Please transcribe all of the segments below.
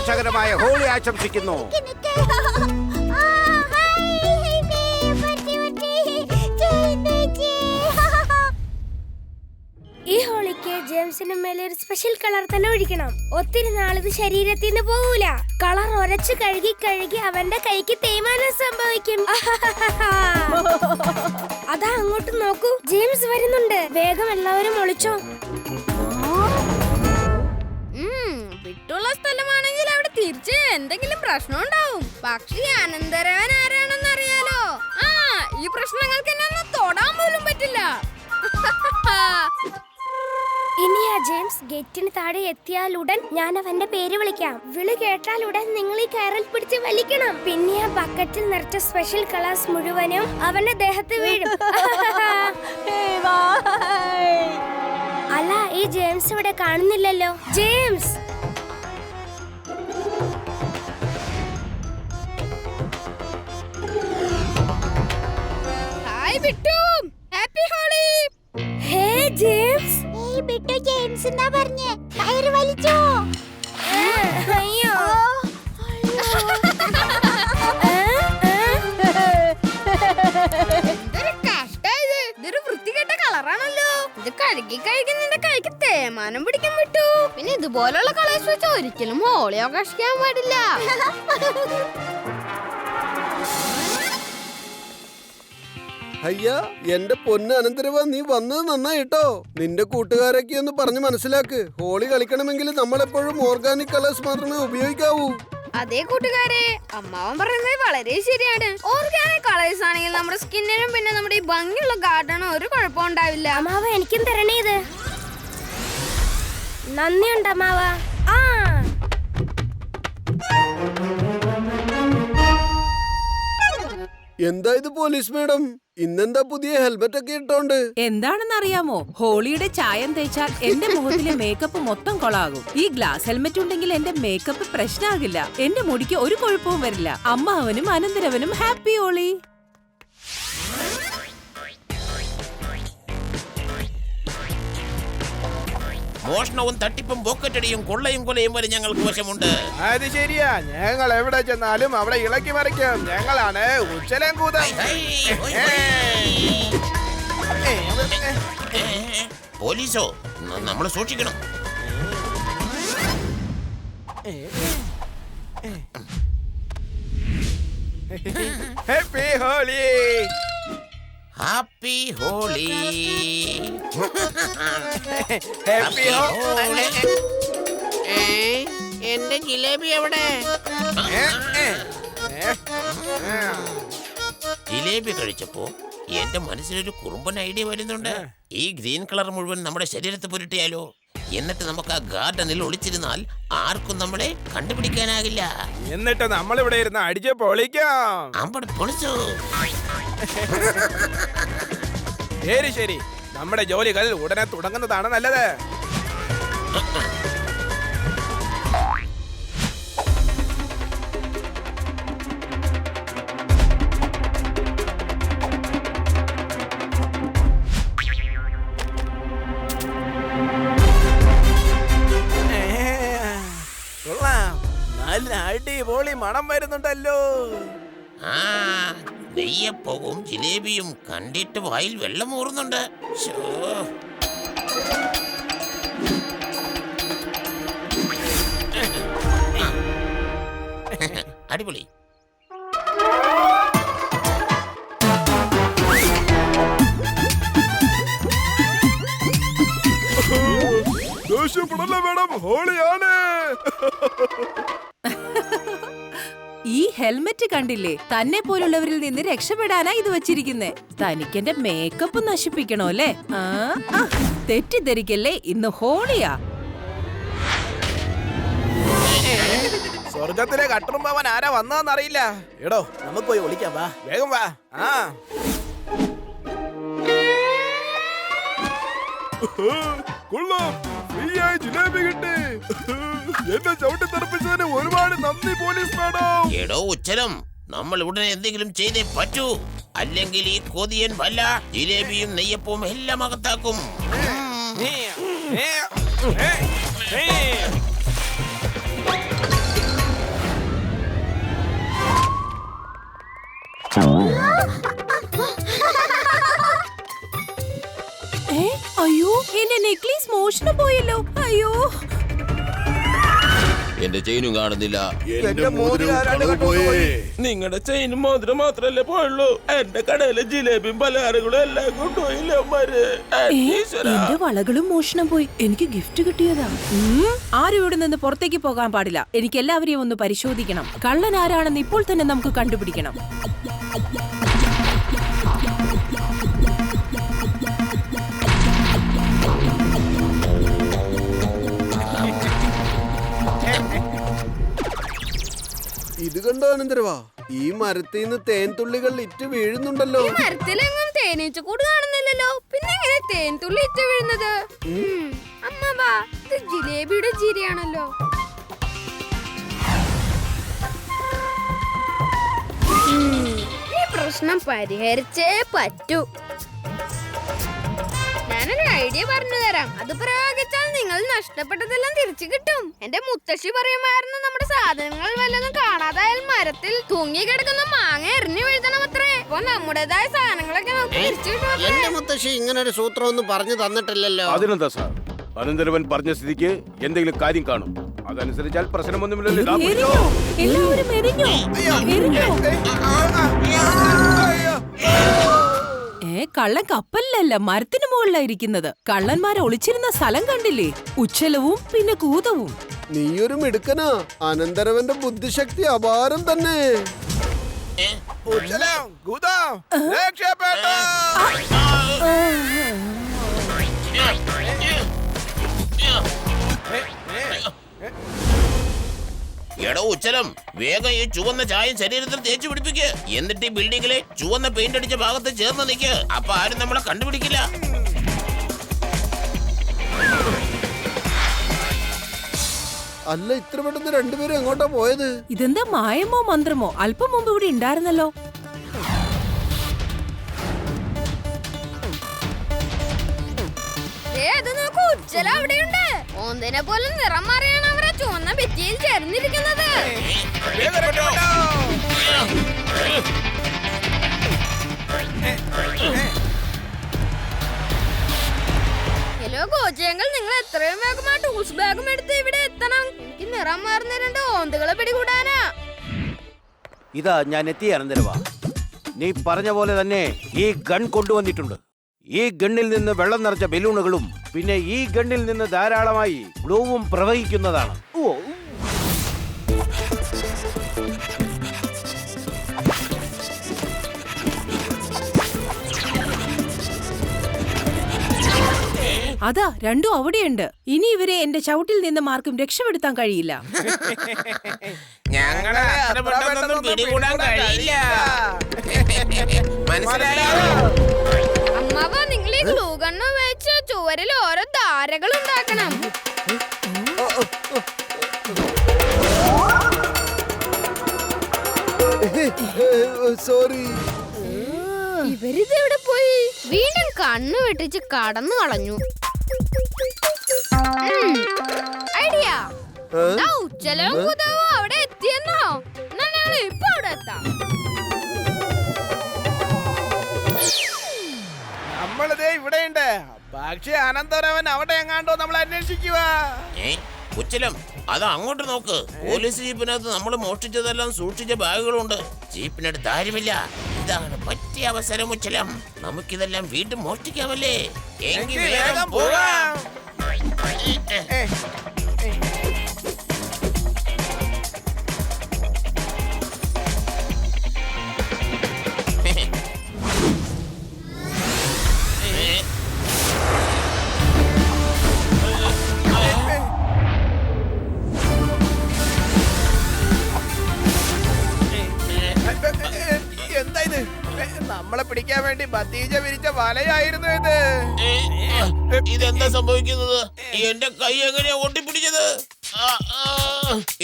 സന്തോഷകരമായ ഹോളി ആശംസിക്കുന്നു. ഈ ഹോളിക്ക് ജെയിംസിന് മേലെ ഒരു സ്പെഷ്യൽ കളർ തന്നെ ഒഴിക്കണം. ഒത്തിരി നാളിത് ശരീരത്തിൽ നിന്ന് പോകൂല. കളർ ഉരച്ച് കഴുകി കഴുകി അവന്റെ കൈക്ക് തേയ്മാനം സംഭവിക്കും. അതാ അങ്ങോട്ട് നോക്കൂ, ജെയിംസ് വരുന്നുണ്ട്. വേഗം എല്ലാവരും ഒളിച്ചോ. വിട്ടുള്ള സ്ഥലമാണെങ്കിൽ അവിടെ തിരിച്ച് എന്തെങ്കിലും പ്രശ്നം ഉണ്ടാവും. പക്ഷേ അനന്തരവൻ ആരാണെന്ന് അറിയാലോ. ഈ പ്രശ്നങ്ങൾക്ക് എന്നെ ഒന്ന് തൊടാൻ പോലും പറ്റില്ല. ഇനി ആ ജെയിംസ് ഗേറ്റിന് താഴെ എത്തിയാൽ ഉടൻ ഞാൻ അവന്റെ പേര് വിളിക്കാം. വിളി കേട്ടാൽ ഉടൻ നിങ്ങൾ ഈ കയറിൽ പിടിച്ച് വലിക്കണം. പിന്നെ ആ ബക്കറ്റിൽ നിറച്ച സ്പെഷ്യൽ കളേഴ്സ് മുഴുവനും അവന്റെ ദേഹത്ത് വീഴും. അല്ല, ഈ ജെയിംസ് ഇവിടെ കാണുന്നില്ലല്ലോ. James, hi Bittu, happy Holi. Hey James. Bittu James എന്താ പറഞ്ഞേ? കയറ് വലിച്ചോ? അയ്യോ, എന്തൊരു കഷ്ടായത്. ഇതൊരു വൃത്തികെട്ട കളറാണല്ലോ. ഇത് കഴുകി കഴുകി നിന്റെ കൈക്ക് തേമാനം പിടിക്കാൻ വിട്ടു. പിന്നെ ഇതുപോലുള്ള കളേഴ്സ് വെച്ച് ഒരിക്കലും ഹോളി ആഘോഷിക്കാൻ പാടില്ല. അയ്യാ, എന്റെ പൊന്ന് അനന്തരവ, നീ വന്നത് നന്നായിട്ടോ. നിന്റെ കൂട്ടുകാരൊക്കെ ഒന്ന് പറഞ്ഞ് മനസ്സിലാക്ക്. ഹോളി കളിക്കണമെങ്കിൽ നമ്മളെപ്പോഴും ഓർഗാനിക് കളേഴ്സ് മാത്രമേ ഉപയോഗിക്കാവൂ. അതേ കൂട്ടുകാരെ, അമ്മാവൻ പറയുന്നത് വളരെ ശരിയാണ്. ഓർഗാനിക് കളേഴ്സ് ആണെങ്കിൽ നമ്മുടെ സ്കിന്നിനും പിന്നെ നമ്മുടെ ഈ ഭംഗിയുള്ള ഗാർഡനും ഒരു കുഴപ്പം ഉണ്ടാവില്ല. അമ്മാവ എനിക്കും തരണേ ഇത്. നന്ദിയുണ്ട് അമ്മാവ. എന്താ ഇത് പോലീസ് മേഡം, ഇന്നെന്താ പുതിയ ഹെൽമെറ്റ് ഒക്കെ ഇട്ടോണ്ട്? എന്താണെന്നറിയാമോ, ഹോളിയുടെ ചായം തേച്ചാൽ എന്റെ മുഖത്തിലെ മേക്കപ്പ് മൊത്തം കൊളാകും. ഈ ഗ്ലാസ് ഹെൽമെറ്റ് ഉണ്ടെങ്കിൽ എന്റെ മേക്കപ്പ് പ്രശ്നമാകില്ല. എന്റെ മുടിക്ക് ഒരു കുഴപ്പവും വരില്ല. അമ്മാവനും അനന്തരവനും ഹാപ്പി ഹോളി. മോഷണവും തട്ടിപ്പും പോക്കറ്റടിയും കൊള്ളയും കൊലയും വരെ ഞങ്ങൾക്ക് വശമുണ്ട്. അത് ശരിയാ, ഞങ്ങൾ എവിടെ ചെന്നാലും അവിടെ ഇളക്കി മറിക്കും. ഞങ്ങളാണ് ഉച്ചലം കൂതം. പോലീസോ? നമ്മൾ സൂക്ഷിക്കണം. Happy Holi. Happy Holi. Happy Holi. എന്റെ ജിലേബി എവിടെ? ജിലേബി കഴിച്ചപ്പോ എന്റെ മനസ്സിലൊരു കുറുമ്പൻ ഐഡിയ വരുന്നുണ്ട്. ഈ ഗ്രീൻ കളർ മുഴുവൻ നമ്മുടെ ശരീരത്ത് പുരട്ടിയാലോ? എന്നിട്ട് നമുക്ക് ആ ഗാർഡനിൽ ഒളിച്ചിരുന്നാൽ ആർക്കും നമ്മളെ കണ്ടുപിടിക്കാനാകില്ല. എന്നിട്ട് നമ്മളിവിടെ ഇരുന്ന് അടിച്ച് പൊളിക്കാം. അവിടെ പൊളിച്ചു. ശരി ശരി, നമ്മുടെ ജോലികൾ ഉടനെ തുടങ്ങുന്നതാണ് നല്ലത്. നല്ല അടിപൊളി മണം വരുന്നുണ്ടല്ലോ. നെയ്യപ്പവും ജിലേബിയും കണ്ടിട്ട് വായിൽ വെള്ളം ഊറുന്നുണ്ട്. അടിപൊളി. മേഡം, ഹോളിയാണ്. ഈ ഹെൽമെറ്റ് കണ്ടില്ലേ? തന്നെ പോലുള്ളവരിൽ നിന്ന് രക്ഷപ്പെടാനാ ഇത് വെച്ചിരിക്കുന്നേ. തനിക്കെന്റെ മേക്കപ്പ് നശിപ്പിക്കണോ അല്ലേ? തെറ്റിദ്ധരിക്കല്ലേ, ഇന്ന് ഹോളിയാ. സ്വർഗത്തിലെ കട്ടുറുമ്പവൻ ആരാ വന്നതെന്നറിയില്ല. എടോ, നമുക്ക് പോയി ഒളിക്കാം. വാ, വേഗം വാ. ജിലേബി കിട്ടി. എന്നെ ചവിട്ടി തെറിപ്പിച്ചതിന് ഒരുപാട് നന്ദി പോലീസ് മേഡം. എടോ ഉച്ചരം, നമ്മൾ ഉടനെ എന്തെങ്കിലും ചെയ്തേ പറ്റൂ. അല്ലെങ്കിൽ ഈ കൊതിയൻ വല്ല ജിലേബിയും നെയ്യപ്പവും എല്ലാം അകത്താക്കും. അയ്യോ എന്റെ നെക്ലേസ് മോഷണം പോയല്ലോ. അയ്യോ എന്റെ ചെയിനും കാണുന്നില്ല. എന്റെ മോതിരം കളവ് പോയി. നിങ്ങളുടെ ചെയിനും മോതിരം മാത്രല്ലേ പോയുള്ളൂ. എന്റെ കടയിലെ ജിലേബിയും പലഹാരങ്ങളും എല്ലാം കൊണ്ടുപോയില്ലേ അവന്മാര്. എന്റെ വളകളും മോഷണം പോയി. എനിക്ക് ഗിഫ്റ്റ് കിട്ടിയതാ. ആരും ഇവിടെ നിന്ന് പുറത്തേക്ക് പോകാൻ പാടില്ല. എനിക്ക് എല്ലാവരെയും ഒന്ന് പരിശോധിക്കണം. കള്ളൻ ആരാണെന്ന് ഇപ്പോൾ തന്നെ നമുക്ക് കണ്ടുപിടിക്കണം. ഇത് കണ്ടോ അനന്തരവാ, ഈ മരത്തിൽ നിന്ന് തേൻ തുള്ളികൾ ഇറ്റ് വീഴുന്നുണ്ടല്ലോ. ഈ മരത്തിലെങ്ങും തേനീച്ചക്കൂട് കാണുന്നില്ലല്ലോ. പിന്നെ എങ്ങനെ തേൻ തുള്ളി ഇറ്റ് വീഴുന്നത്? അമ്മവാ, ഇത് ജിലേബിയുടെ ചിരിയാണല്ലോ. ഈ പ്രശ്നം പരിഹരിച്ചേ പറ്റൂ. ഞാനൊരു ഐഡിയ പറഞ്ഞു തരാം. അത് പ്രയോഗിച്ചാൽ നിങ്ങൾ നഷ്ടപ്പെട്ടതെല്ലാം തിരിച്ചു കിട്ടും. എന്റെ മുത്തശ്ശി പറയുമായിരുന്നു, നമ്മുടെ സാധനങ്ങൾ വല്ലതും കാണാതായാൽ മരത്തിൽ തൂങ്ങി കിടക്കുന്ന മാങ്ങ എറിഞ്ഞു വീഴ്ത്തണമത്രേ. അപ്പൊ നമ്മുടേതായ സാധനങ്ങളൊക്കെ നമുക്ക് തിരിച്ചു കിട്ടും. എന്റെ മുത്തശ്ശി ഇങ്ങനെ ഒരു സൂത്രം ഒന്നും പറഞ്ഞു തന്നിട്ടില്ലല്ലോ. അതിനെന്താ സാർ, അനന്തരവൻ പറഞ്ഞ സ്ഥിതിക്ക് എന്തെങ്കിലും കാര്യം കാണും. അതനുസരിച്ചാൽ പ്രശ്നമൊന്നുമില്ലല്ലോ. എല്ലാവരും എറിഞ്ഞോ? എറിഞ്ഞോ? കള്ളൻ കപ്പലിലല്ല, മരത്തിന് മുകളിലായിരിക്കുന്നത്. കള്ളന്മാരെ ഒളിച്ചിരുന്ന സ്ഥലം കണ്ടില്ലേ? ഉച്ചലവും പിന്നെ കൂതവും. നീയൊരു മിടുക്കനാ. അനന്തരവന്റെ ബുദ്ധിശക്തി അപാരം തന്നെ. എടോ ഉച്ചലം, വേഗം ഈ ചുവന്ന ചായം ശരീരത്തിൽ തേച്ചു പിടിപ്പിക്ക്. എന്നിട്ട് ഈ ബിൽഡിങ്ങിലെ ചുവന്ന പെയിന്റ് അടിച്ച ഭാഗത്ത് ചേർന്ന് നിൽക്ക്. അപ്പൊ ആരും നമ്മളെ കണ്ടുപിടിക്കില്ല. അല്ല, ഇത്ര പെട്ടെന്ന് രണ്ടുപേരും എങ്ങോട്ടാ പോയത്? ഇതെന്താ മായമോ മന്ത്രമോ? അല്പം മുമ്പ് ഇവിടെ ഉണ്ടായിരുന്നല്ലോ. ഉച്ചല അവിടെയുണ്ട്. ഓന്തിനെ പോലെ നിറം മാറിയാണ് അവരെ ചുവന്ന ഭിത്തിയിൽ ചേർന്നിരിക്കുന്നത്. ഹലോ കോച്ചയങ്ങൾ, നിങ്ങൾ എത്രയും വേഗം ആ ടൂൾസ് ബാഗും എടുത്ത് ഇവിടെ എത്തണം. എനിക്ക് നിറം മാറുന്ന 2 ഓന്തുകളെ പിടികൂടാനാ. ഇതാ ഞാൻ എത്തിയ അനന്തരവാ. നീ പറഞ്ഞ പോലെ തന്നെ ഈ ഗൺ കൊണ്ടുവന്നിട്ടുണ്ട്. ഈ ഗണ്ണിൽ നിന്ന് വെള്ളം നിറച്ച ബലൂണുകളും പിന്നെ ഈ ഗണ്ണിൽ നിന്ന് ധാരാളമായി ഗ്ലൂവും പ്രവഹിക്കുന്നതാണ്. അതാ രണ്ടും അവിടെയുണ്ട്. ഇനി ഇവരെ എന്റെ ചവിട്ടിൽ നിന്ന് മാർക്കും രക്ഷപ്പെടുത്താൻ കഴിയില്ല. ഞങ്ങളെ അത്ര പെട്ടെന്നൊന്നും പിടികൂടാൻ കഴിയില്ല. മനസ്സിലായോ? അമ്മാവ, നിങ്ങൾ ഈ ഗ്ലൂ ഗണ്ണ് വെച്ച് ചുവരിൽ ഓരോ ധാരകൾ ഉണ്ടാക്കണം. സോറി. ഇവരിത് എവിടെ പോയി? വീണ്ടും കണ്ണു വെട്ടിച്ച് കടന്നു കളഞ്ഞു. ഐഡിയ. ഉച്ചലവും കുതവും അവിടെ എത്തിയെന്നോ? ഇപ്പൊ അവിടെ എത്താം. നമ്മളിതേ ഇവിടെയുണ്ട്. പക്ഷേ അനന്തരവൻ അവിടെ എങ്ങാണ്ടോ നമ്മൾ അന്വേഷിക്കുക. ഉച്ചലം, അത് അങ്ങോട്ട് നോക്ക്. പോലീസ് ജീപ്പിനകത്ത് നമ്മൾ മോഷ്ടിച്ചതെല്ലാം സൂക്ഷിച്ച ബാഗുകളുണ്ട്. ജീപ്പിനടുത്ത് ആരുമില്ല. ഇതാണ് പറ്റിയ അവസരം ഉച്ചലം. നമുക്കിതെല്ലാം വീണ്ടും മോഷ്ടിക്കാമല്ലേ? എങ്കിൽ വേഗം പോകാം. എന്താ ഇത്? നമ്മളെ പിടിക്കാൻ വേണ്ടി ഭത്തീജ വിരിച്ച വലയായിരുന്നു ഇത്. ഇതെന്താ സംഭവിക്കുന്നത്? എന്റെ കൈ എങ്ങനെയാ ഒട്ടിപ്പിടിച്ചത്?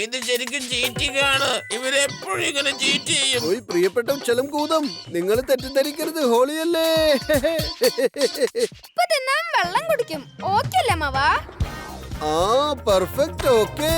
ഇത് ശരിക്കും ചീറ്റിംഗ് ആണ്. ഇവരെപ്പോഴും ഇങ്ങനെ ചീറ്റ് ചെയ്യും. ഓയ് പ്രിയപ്പെട്ട ഉച്ചലം കൂതം, നിങ്ങൾ തെറ്റിദ്ധരിക്കരുത്. ഹോളിയല്ലേ? ഇപ്പൊ തിന്നാൻ വെള്ളം കുടിക്കും. ഓക്കെ അല്ലേ മാവാ? ആ പെർഫെക്റ്റ്. ഓക്കേ.